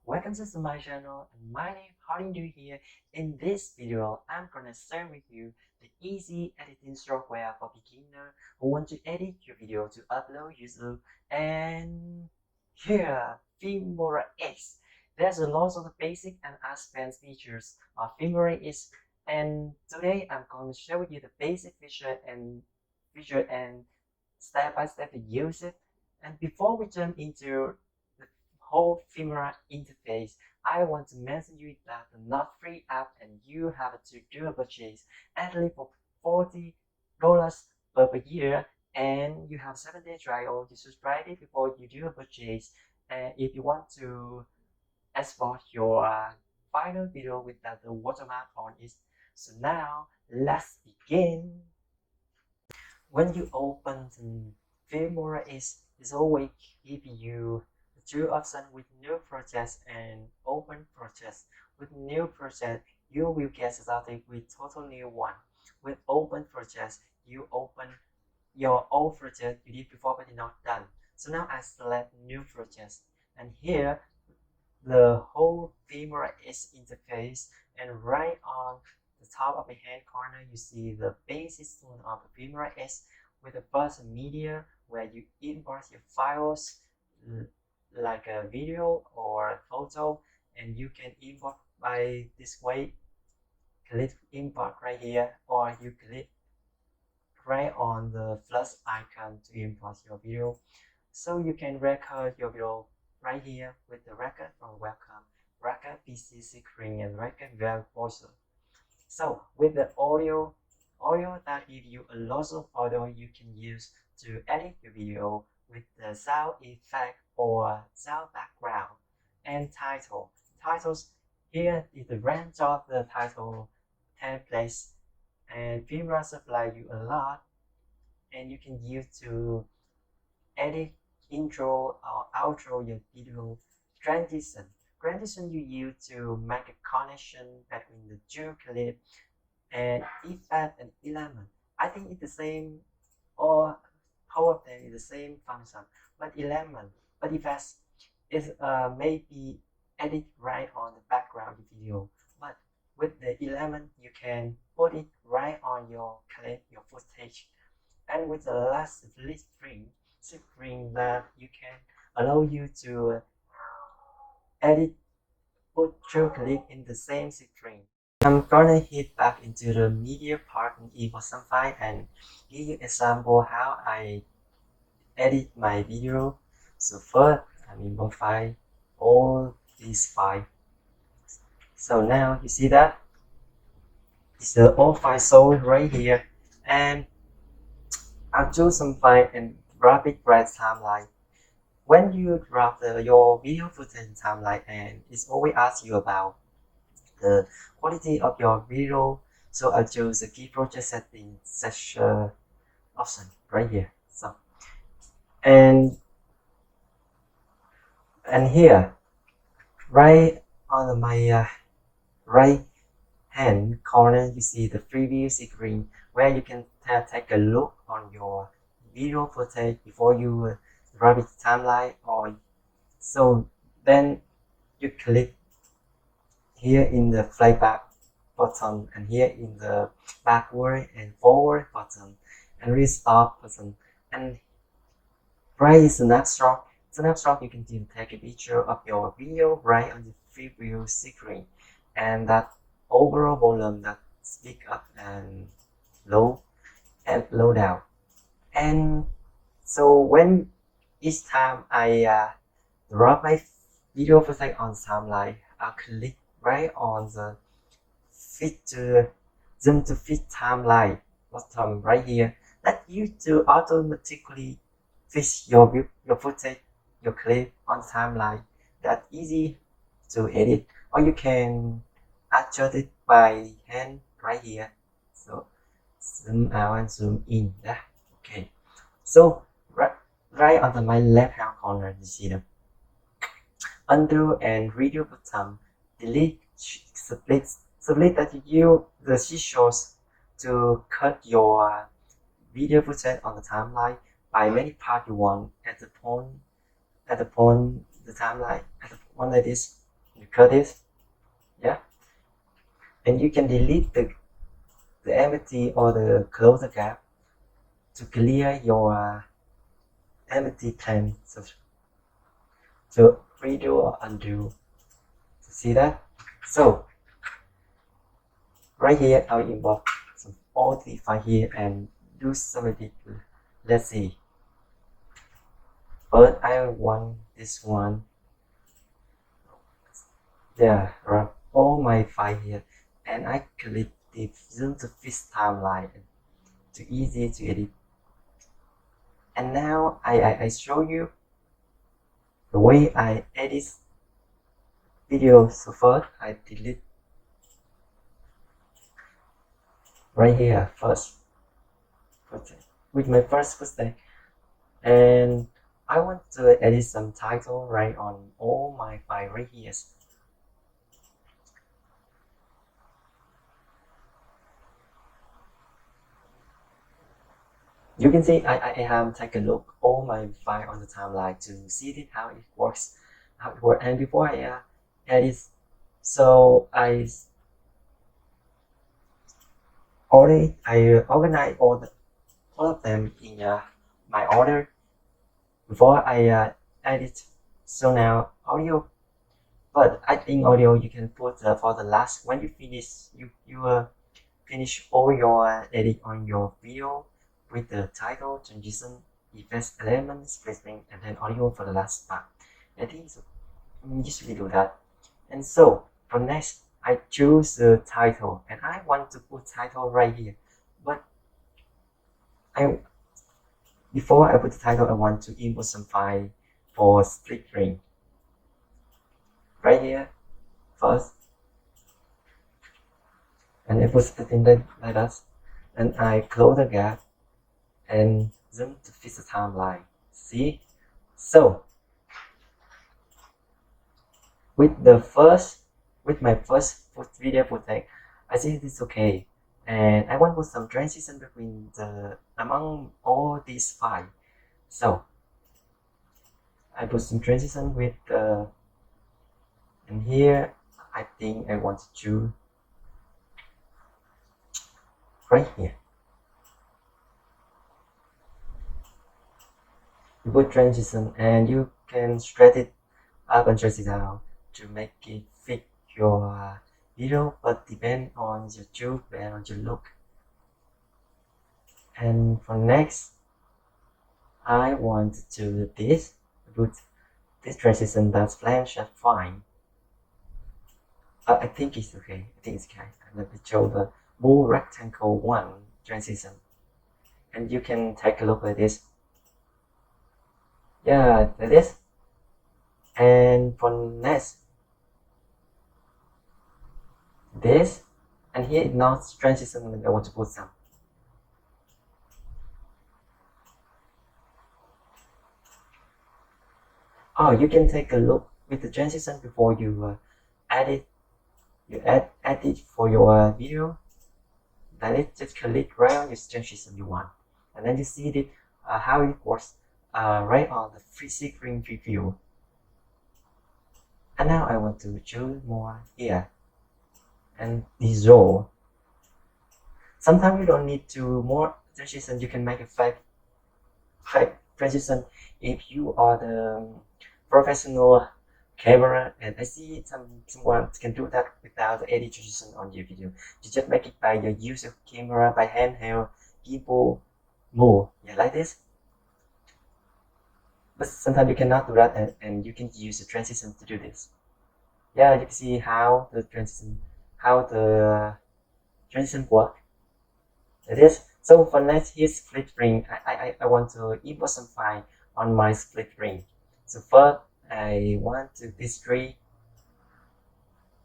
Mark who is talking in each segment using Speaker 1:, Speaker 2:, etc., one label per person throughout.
Speaker 1: Welcome to my channel, and my name is Hardinder here. In this video, I'm gonna share with you the easy editing software for beginner who want to edit your video to upload YouTube. And here, Filmora X. There's a lot of the basic and advanced features of Filmora X, and today I'm going to share with you the basic feature and step by step to use it. And before we jump into whole Filmora interface, I want to mention you that the not free app and you have to do a purchase at least for $40 per year, and you have 7-day trial. You should try it before you do a purchase. And if you want to export your final video without the watermark on it. So now let's begin. When you open the Filmora, is always give you the two options with new project and open project. With new project, you will get started with total new one. With open project, you open your old project you did before but not done. So now I select new project, and here the whole Filmora interface, and right on the top of the hand corner you see the basic tool of the Filmora S with the first media where you import your files like a video or a photo, and you can import by this way. Click import right here, or you click right on the plus icon to import your video. So you can record your video right here with the record from welcome, record PC screen, and record web browser. So with the audio that give you a lot of audio you can use to edit your video with the sound effect or sound background. And titles, here is the range of the title templates, and Filmora supply you a lot, and you can use to edit intro or outro your video. Transition you use to make a connection between the two clip, and effect and element. I think it's the same, or all of them is the same function, but effects is maybe edit right on the background video. But with the element, you can put it right on your clip, your footage. And with the last split screen that you can allow you to edit put two clip in the same screen. I'm gonna hit back into the media part and import some file and give you example how I edit my video. So first, I'm import file, all these files. So now you see that it's the old file sold right here, and I'll choose some file and wrap it right timeline. When you drop your video footage timeline, and it's always asks you about the quality of your video, so I choose the key project setting section option right here. So and here right on my right hand corner you see the preview screen where you can take a look on your video footage before you wrap it timeline. Or so then you click here in the playback button, and here in the backward and forward button, and restart button, and right is snapshot. You can take a picture of your video right on the preview screen, and that overall volume that speak up and low down. And so when each time I drop my video footage on timeline, I'll click right on the fit to zoom to fit timeline button right here. That you to automatically fit your footage, your clip on timeline. That's easy to edit, or you can adjust it by hand right here. So zoom out and zoom in. Yeah, okay. So right on my left hand corner, you see the undo and redo button. Delete split that you use the scissors to cut your video footage on the timeline by many parts you want at the point the timeline at the point like this. cut it. Yeah, and you can delete the empty or the close the gap to clear your empty time. So redo or undo. See that? So right here I'll import all the file here and do some edit. Let's see. First I want this one. There are all my file here, and I click the zoom to fit timeline to easy to edit. And now I show you the way I edit video. So first I delete right here first with my first mistake, and I want to edit some title right on all my file right here. You can see I have taken a look all my file on the timeline to see it, how it works, and before I edit, so I organize all of them in my order before I edit. So now audio, but I think audio you can put for the last when you finish. You finish all your edit on your video with the title, transition, effects, elements, placement, and then audio for the last part. I think so. Usually do that. And so for next, I choose the title, and I want to put title right here. But before I put the title, I want to import some file for split screen. Right here, first, and I put split in like that, and I close the gap and zoom to fit the timeline. See? So with my first video footage, I think it's okay, and I want to put some transition between among all these files. So I put some transition with and here I think I want to choose right here. You put transition and you can stretch it up and stretch it down to make it fit your video, but depend on your choose, depend on your look. And for next, I want to do this. Put this transition that's blank just fine. I think it's okay. I think it's okay. Let me show the more rectangle one transition, and you can take a look at this. Yeah, that is. And for next, this, and here it's not transition. I want to put some. Oh, you can take a look with the transition before you add it. You add it for your video. Then it just click right on your transition you want, and then you see it how it works right on the free screen preview. And now I want to choose more here and dissolve. Sometimes you don't need to more transition. You can make a fake transition if you are the professional camera, and I see someone can do that without any transition on your video. You just make it by your use of camera, by handheld, gimbal, move, yeah, like this. But sometimes you cannot do that, and you can use the transition to do this. Yeah, you can see how the transition work. It is. So for next, here's split screen. I want to import some file on my split screen. So first, I want to distribute.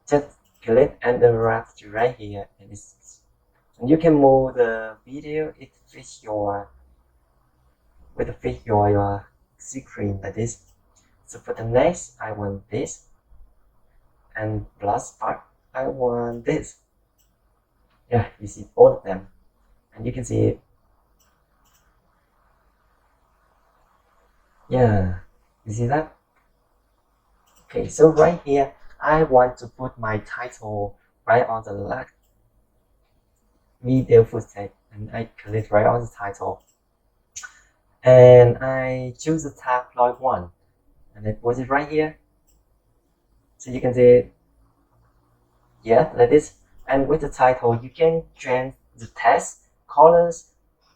Speaker 1: Just click and drag to right here, and you can move the video. It fits your screen like this. So for the next, I want this, and plus part, I want this. Yeah, you see all of them, and you can see it. Yeah, you see that? Okay, so right here I want to put my title right on the left video footage, and I click right on the title, and I choose the tabloid one, and I put it right here. So you can see, yeah, like this. And with the title, you can change the text, colors,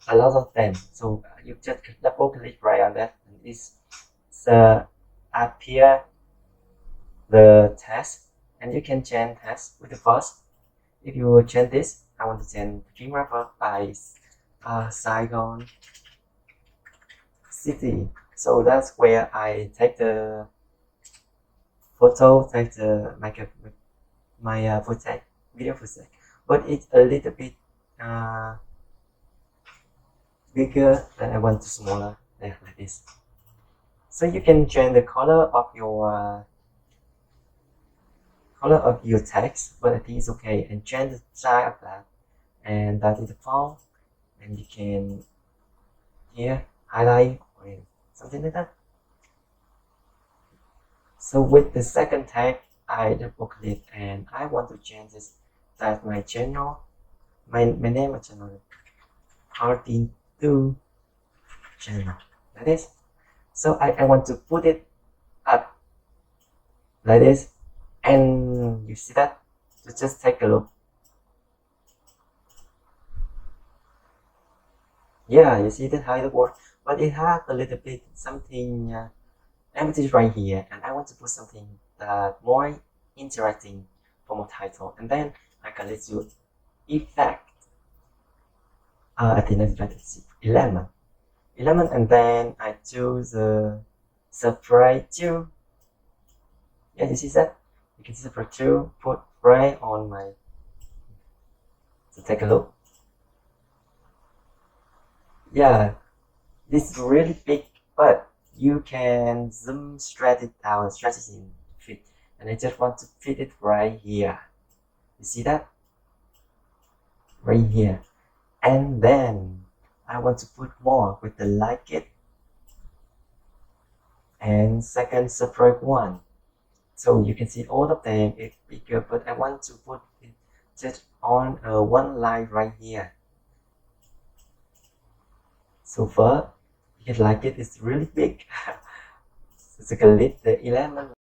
Speaker 1: a lot of them. So you just double click right on that, and it's appear the text, and you can change text with the first. If you change this, I want to change Dream Rapper by Saigon City. So that's where I take the photo, take the my footage, video footage. But it's a little bit uh, bigger than I want to smaller, like this. So you can change the color of your text, but I think it's okay, and change the size of that, and that is the font, and you can here highlight or something like that. So with the second tag, I double click, and I want to change this, that my channel, my name of channel, R2 channel, like this. So I want to put it up like this, and you see that? So just take a look. Yeah, you see that how it works, but it has a little bit something empty right here, and I want to put something that more interacting for my title, and then I can let's do effect. I think that's element, and then I choose the separate two. Yeah, you see that? You can separate two, put right on my. So take a look. Yeah, this is really big, but you can zoom stretch it out, stretch it in fit, and I just want to fit it right here. You see that? Right here. And then I want to put more with the like it and second separate one. So you can see all of them is bigger, but I want to put it just on one line right here. So first, you can like it is really big. So you can leave the element.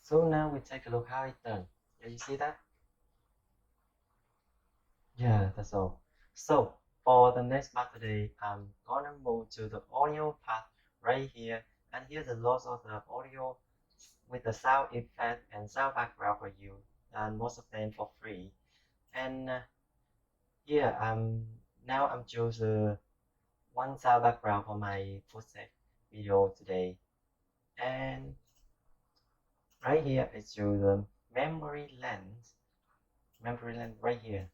Speaker 1: So now we take a look how it's done. Yeah, you see that? Yeah, that's all. So for the next part today, I'm gonna move to the audio part right here, and here's a lot of the audio with the sound effect and sound background for you, and most of them for free. And here now I'm choose one sound background for my footage video today, and right here I choose the memory length right here.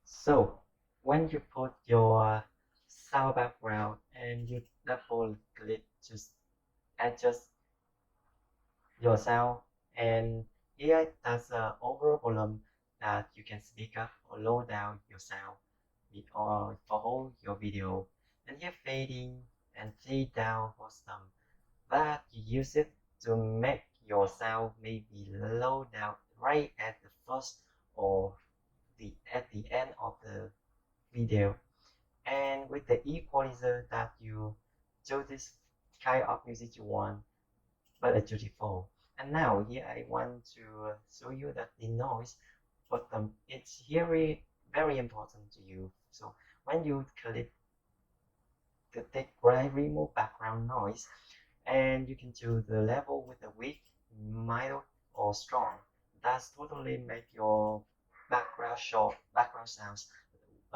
Speaker 1: So when you put your sound background and you double click to adjust your sound, and here that's the overall volume that you can speak up or low down your sound or for whole your video, and here fading and fade down for some that you use it to make your sound maybe low down right at the first or at the end of the video, and with the equalizer that you do this kind of music you want, but a beautiful. And now here I want to show you that the noise, but it's very very important to you. So when you click the take right remove background noise, and you can choose the level with the weak, mild, or strong. That's totally make your background sounds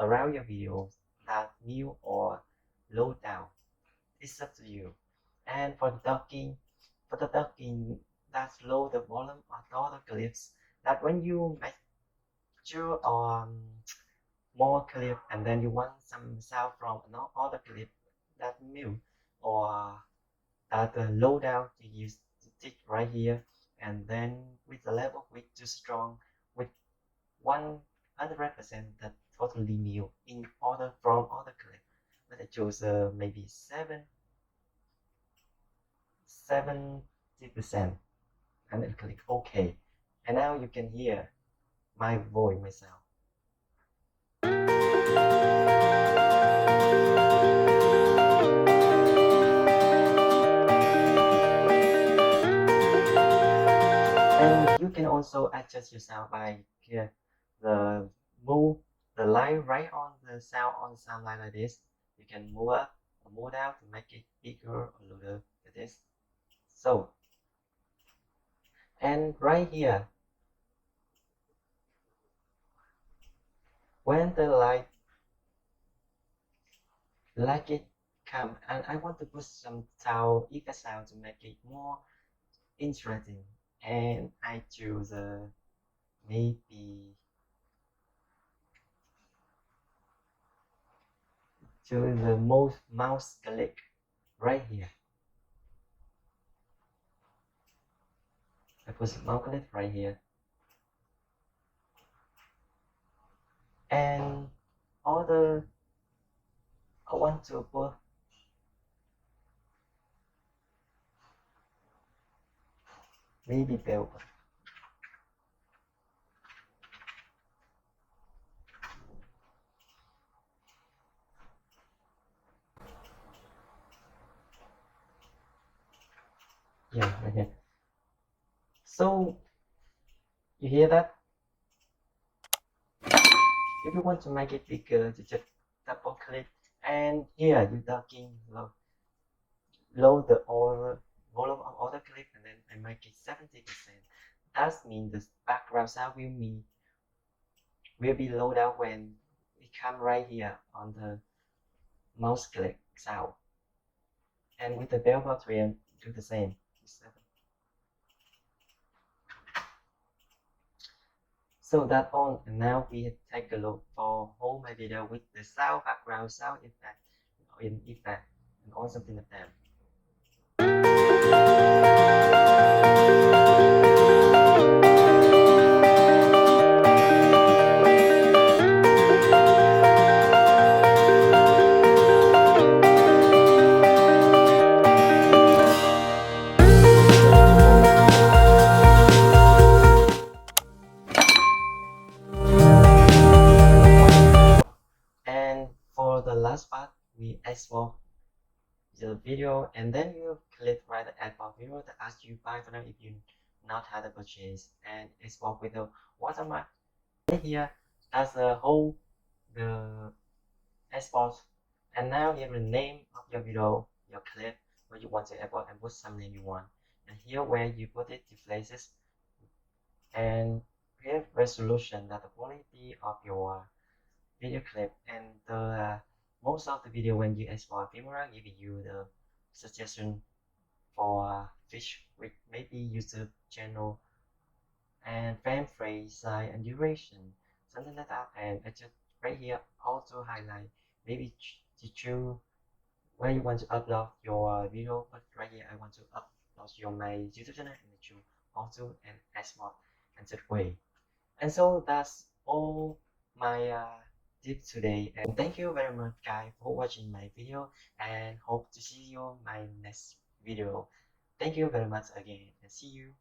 Speaker 1: around your video that new or low down. It's up to you. And for the talking, that's low the volume of all the clips. That when you make sure more clip, and then you want some sound from another clip that mute or that low down, you use the tick right here, and then with the level width too strong with 100% that totally mute in order from other clip. But I choose maybe 70%, and then click OK, and now you can hear my voice myself. And you can also adjust your sound by here, the move the line right on the sound line like this. You can move up or move down to make it bigger or little like this. So, and right here, when the light like it come, and I want to put some sound effect sound to make it more interesting, and I choose maybe choose the most mouse click right here. I put some mouse click right here, and other I want to put maybe velvet. Yeah, right here. So you hear that? If you want to make it bigger, you just double click, and here you talking low the order volume of other clip, and then I make it 70%. That means the background sound will be low down when it come right here on the mouse click sound. And with the bell button, do the same. So that's all, and now we take a look for whole my video with the sound background sound effect and all something like that. And for the last part, we export the video, and then you click right the export video that asks you buy for them if you not had a purchase, and export with the watermark. Right here, that's the whole the export. And now here the name of your video, your clip, where you want to export, and put some name you want. And here where you put it, the places, and here resolution, that the quality of your video clip, and the most of the video when you export Filmora giving you the suggestion for fish with maybe YouTube channel and frame rate, size and duration, something like that. And I just right here also highlight maybe to choose where you want to upload your video, but right here I want to upload your my YouTube channel, and choose auto and export and that way. And so that's all my tip today, and thank you very much guys for watching my video, and hope to see you in my next video. Thank you very much again, and see you.